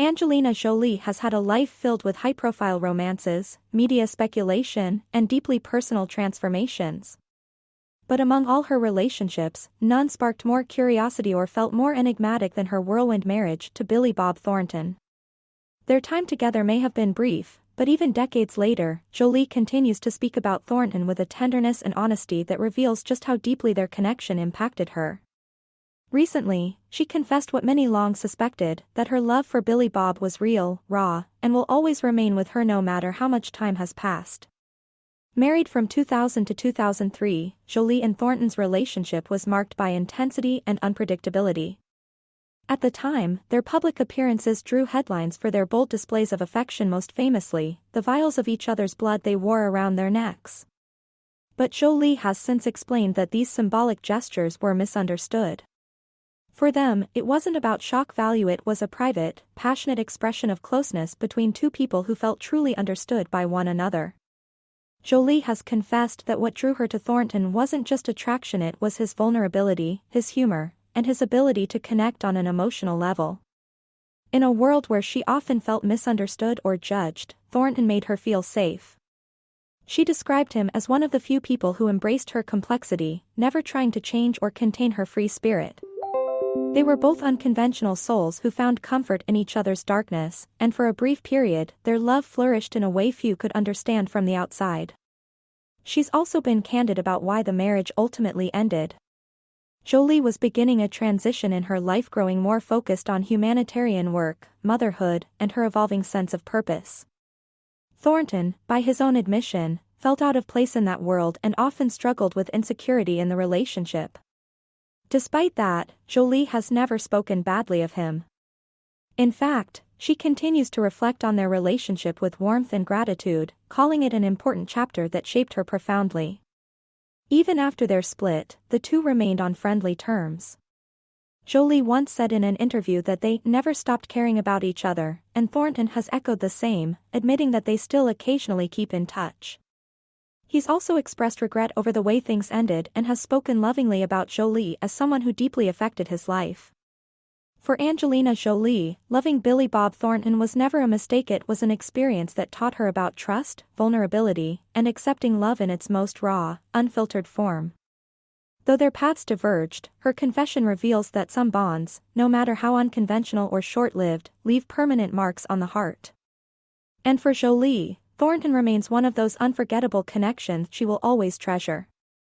Angelina Jolie has had a life filled with high-profile romances, media speculation, and deeply personal transformations. But among all her relationships, none sparked more curiosity or felt more enigmatic than her whirlwind marriage to Billy Bob Thornton. Their time together may have been brief, but even decades later, Jolie continues to speak about Thornton with a tenderness and honesty that reveals just how deeply their connection impacted her. Recently, she confessed what many long suspected, that her love for Billy Bob was real, raw, and will always remain with her no matter how much time has passed. Married from 2000 to 2003, Jolie and Thornton's relationship was marked by intensity and unpredictability. At the time, their public appearances drew headlines for their bold displays of affection, most famously, the vials of each other's blood they wore around their necks. But Jolie has since explained that these symbolic gestures were misunderstood. For them, it wasn't about shock value, it was a private, passionate expression of closeness between two people who felt truly understood by one another. Jolie has confessed that what drew her to Thornton wasn't just attraction, it was his vulnerability, his humor, and his ability to connect on an emotional level. In a world where she often felt misunderstood or judged, Thornton made her feel safe. She described him as one of the few people who embraced her complexity, never trying to change or contain her free spirit. They were both unconventional souls who found comfort in each other's darkness, and for a brief period, their love flourished in a way few could understand from the outside. She's also been candid about why the marriage ultimately ended. Jolie was beginning a transition in her life, growing more focused on humanitarian work, motherhood, and her evolving sense of purpose. Thornton, by his own admission, felt out of place in that world and often struggled with insecurity in the relationship. Despite that, Jolie has never spoken badly of him. In fact, she continues to reflect on their relationship with warmth and gratitude, calling it an important chapter that shaped her profoundly. Even after their split, the two remained on friendly terms. Jolie once said in an interview that they never stopped caring about each other, and Thornton has echoed the same, admitting that they still occasionally keep in touch. He's also expressed regret over the way things ended and has spoken lovingly about Jolie as someone who deeply affected his life. For Angelina Jolie, loving Billy Bob Thornton was never a mistake, it was an experience that taught her about trust, vulnerability, and accepting love in its most raw, unfiltered form. Though their paths diverged, her confession reveals that some bonds, no matter how unconventional or short-lived, leave permanent marks on the heart. And for Jolie, Thornton remains one of those unforgettable connections she will always treasure.